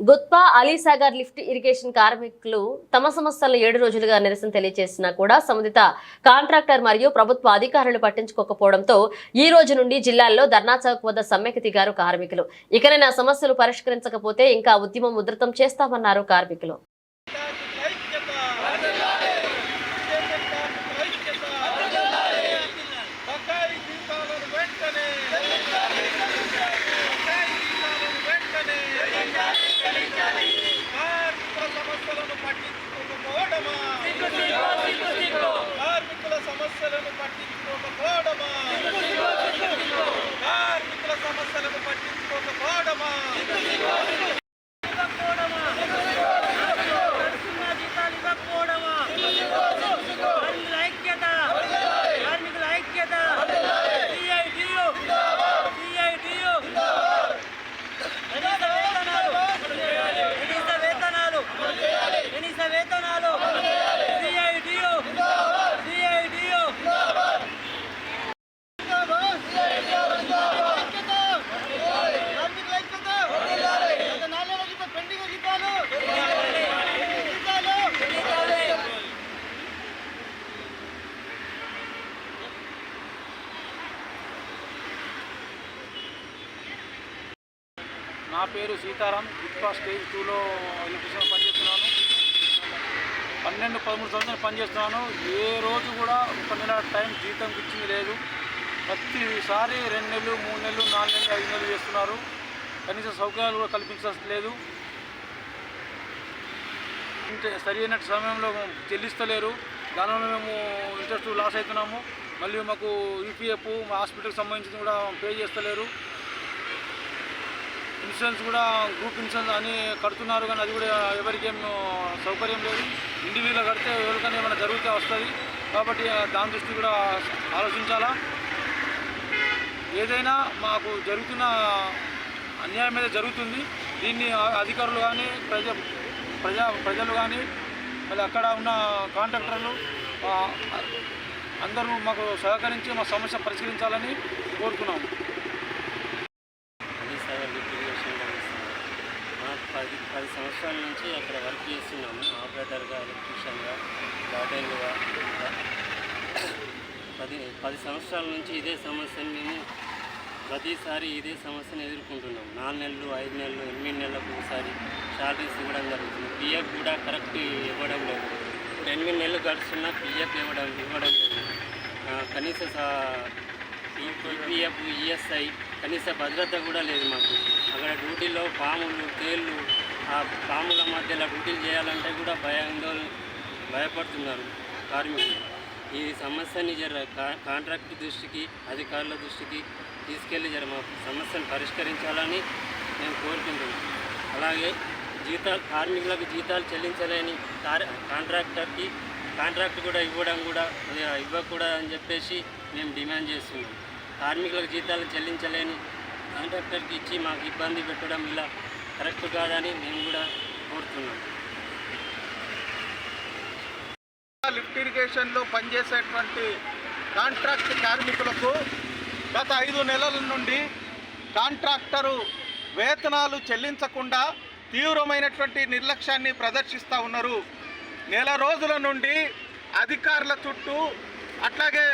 Gutpa Alisagar lift irrigation కార్మికులు తమ సమస్యలను 7 రోజులుగా నిరసన తెలియజేసినా కూడా సంబంధిత కాంట్రాక్టర్ మరియు ప్రభుత్వ అధికారులు పట్టించుకోకపోవడంతో ఈ రోజు నుండి జిల్లాల్లో ధర్నా చౌక్ వద్ద సమ్మెకు దిగారు కార్మికులు. ఇకనైనా సమస్యలు పరిష్కరించకపోతే ఇంకా ఉద్యమం ఉధృతం చేస్తామన్నారు కార్మికులు. నా పేరు సీతారాం. గుత్పా స్టేజ్ 2లో ఎలక్ట్రీషియన్ పనిచేస్తున్నాను. 12-13 సంవత్సరాలు పనిచేస్తున్నాను. ఏ రోజు కూడా ఒక నెల టైం జీతం ఇచ్చింది లేదు. ప్రతిసారి 2 నెలలు, 3 నెలలు, 4 నెలలు, 5 నెలలు చేస్తున్నారు. కనీస సౌకర్యాలు కూడా కల్పించలేదు. సరైన సమయంలో చెల్లిస్తలేరు. దానివల్ల మేము ఇంట్రెస్ట్ లాస్ అవుతున్నాము. మళ్ళీ మాకు ఈపీఎఫ్ మా హాస్పిటల్కి సంబంధించింది కూడా పే చేస్తలేరు. ఇన్సూరెన్స్ కూడా గ్రూప్ ఇన్సూరెన్స్ అని కడుతున్నారు, కానీ అది కూడా ఎవరికేం సౌకర్యం లేదు. ఇండివిజువల్గా కడితే ఎవరికైనా ఏమైనా జరిగితే వస్తుంది. కాబట్టి దాని దృష్టి కూడా ఆలోచించాలా. ఏదైనా మాకు జరుగుతున్న అన్యాయం మీద జరుగుతుంది. దీన్ని అధికారులు కానీ ప్రజలు కానీ మళ్ళీ అక్కడ ఉన్న కాంట్రాక్టర్లు అందరూ మాకు సహకరించి మా సమస్య పరిష్కరించాలని కోరుతున్నాము. 10 సంవత్సరాల నుంచి అక్కడ వర్క్ చేస్తున్నాము. ఆపరేటర్గా, ఎలక్ట్రీషియన్గా, గార్డెన్గా 10 సంవత్సరాల నుంచి ఇదే సమస్యను మేము ప్రతిసారి ఇదే సమస్యను ఎదుర్కొంటున్నాం. 4 నెలలు, 5 నెలలు, 8 నెలలకు ఒకసారి శాలరీస్ ఇవ్వడం జరుగుతుంది. పిఎఫ్ కూడా కరెక్ట్ ఇవ్వడం లేదు. 8 నెలలు గడుస్తున్నా పిఎఫ్ ఇవ్వడం లేదు. కనీస ఈపీఎఫ్, ఈఎస్ఐ కనీస భద్రత కూడా లేదు మాకు. అక్కడ డ్యూటీలో పాములు, తేళ్ళు, ఆ పాముల మధ్యలో డ్యూటీలు చేయాలంటే కూడా భయపడుతున్నారు కార్మికులు. ఈ సమస్యని కాంట్రాక్ట్ దృష్టికి, అధికారుల దృష్టికి తీసుకెళ్ళి మా సమస్యను పరిష్కరించాలని మేము కోరుకుంటున్నాం. అలాగే కార్మికులకు జీతాలు చెల్లించలేని కాంట్రాక్ట్ కూడా ఇవ్వకూడదని చెప్పేసి మేము డిమాండ్ చేస్తున్నాం. కార్మికులకు జీతాలు చెల్లించలేని కాంట్రాక్టర్కి ఇచ్చి మాకు ఇబ్బంది పెట్టడం ఇలా కరెక్ట్ కాదని మేము కూడా కోరుతున్నాం. లిఫ్ట్ ఇరిగేషన్లో పనిచేసేటువంటి కాంట్రాక్ట్ కార్మికులకు గత 5 నెలల నుండి కాంట్రాక్టరు వేతనాలు చెల్లించకుండా తీవ్రమైనటువంటి నిర్లక్ష్యాన్ని ప్రదర్శిస్తూ ఉన్నారు. నెల రోజుల నుండి అధికారుల చుట్టూ అట్లాగే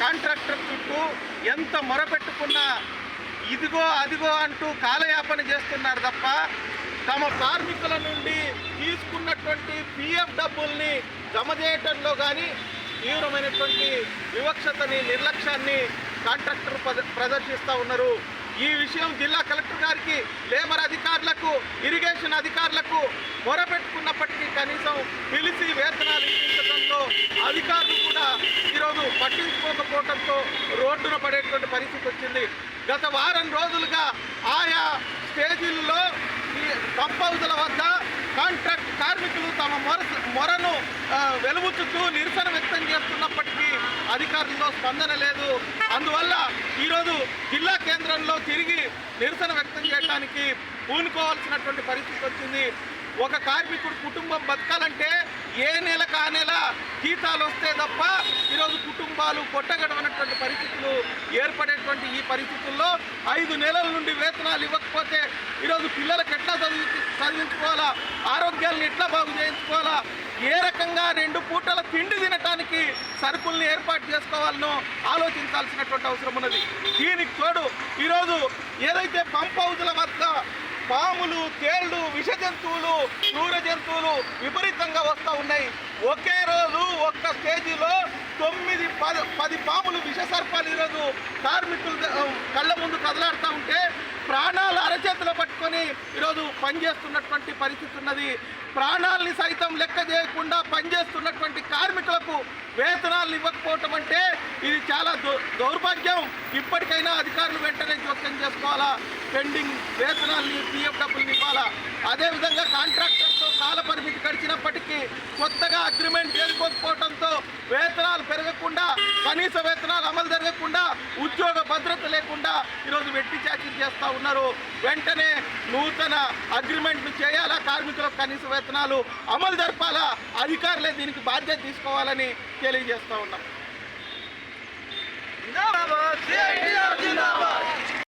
కాంట్రాక్టర్ చుట్టూ ఎంత మొరపెట్టుకున్నా ఇదిగో అదిగో అంటూ కాలయాపన చేస్తున్నారు తప్ప తమ కార్మికుల నుండి తీసుకున్నటువంటి పిఎఫ్ డబ్బుల్ని జమ చేయటంలో కానీ తీవ్రమైనటువంటి వివక్షతని, నిర్లక్ష్యాన్ని కాంట్రాక్టర్ ప్రదర్శిస్తూ ఉన్నారు. ఈ విషయం జిల్లా కలెక్టర్ గారికి, లేబర్ అధికారులకు, ఇరిగేషన్ అధికారులకు మొరపెట్టుకున్నప్పటికీ కనీసం పిలిచి వేతనాలు ఇప్పించడంలో అధికారులు కూడా ఈరోజు పట్టించుకోకపోవడంతో రోడ్డున పడేటువంటి పరిస్థితి వచ్చింది. గత వారం రోజులుగా ఆయా స్టేజీల్లో ఈ పంప్ హౌజుల వద్ద కాంట్రాక్ట్ కార్మికులు తమ మొరను వెలుబుచ్చుతూ నిరసన వ్యక్తం చేస్తున్నప్పటికీ అధికారుల్లో స్పందన లేదు. అందువల్ల ఈరోజు జిల్లా కేంద్రంలో తిరిగి నిరసన వ్యక్తం చేయడానికి పూనుకోవాల్సినటువంటి పరిస్థితి వచ్చింది. ఒక కార్మికుడు కుటుంబం బతకాలంటే ఏ నెలకు ఆ నెల జీతాలు వస్తే తప్ప ఈరోజు కుటుంబాలు కొట్టగడవనటువంటి పరిస్థితులు ఏర్పడేటువంటి ఈ పరిస్థితుల్లో 5 నెలల నుండి వేతనాలు ఇవ్వకపోతే ఈరోజు పిల్లలకు ఎట్లా చదివించుకోవాలా, ఆరోగ్యాలను ఎట్లా బాగు చేయించుకోవాలా, ఏ రకంగా 2 పూటల తిండి తినటానికి సరుకుల్ని ఏర్పాటు చేసుకోవాలనో ఆలోచించాల్సినటువంటి అవసరం ఉన్నది. దీనికి తోడు ఈరోజు ఏదైతే పంప్ హౌజుల వద్ద పాములు, తేళ్లు, విష జంతువులు, క్రూర జంతువులు విపరీతంగా వస్తూ ఉన్నాయి. ఒకే రోజు ఒక్క స్టేజీలో 9-10 పాములు, విష సర్పాలు ఈరోజు కార్మికులు కళ్ళ ముందు కదలాడుతూ ఉంటే ప్రాణాలు అరచేతిలో పట్టుకొని ఈరోజు పనిచేస్తున్నటువంటి పరిస్థితి ఉన్నది. ప్రాణాలని సైతం లెక్క చేయకుండా పనిచేస్తున్నటువంటి కార్మికులకు వేతనాలు ఇవ్వకపోవటం అంటే ఇది చాలా దౌర్భాగ్యం. ఇప్పటికైనా అధికారులు వెంటనే జోక్యం చేసుకోవాలా, పెండింగ్ వేతనాల్ని, పిఎఫ్ డబ్బుల్ని ఇవ్వాలా. అదేవిధంగా కాంట్రాక్టర్తో కాల పరిమితి గడిచినప్పటికీ కొత్తగా అగ్రిమెంట్ చేసుకోకపోవడంతో వేతనాలు పెరగకుండా, కనీస వేతనాలు అమలు జరగకుండా, ఉద్యోగ భద్రత లేకుండా ఈరోజు వెట్టి చాకిరీ చేస్తూ ఉన్నారు. వెంటనే నూతన అగ్రిమెంట్లు చేయాలా, కార్మికులకు కనీస వేతనాలు అమలు జరపాలా, అధికారులే దీనికి బాధ్యత తీసుకోవాలని తెలియజేస్తూ ఉన్నాం.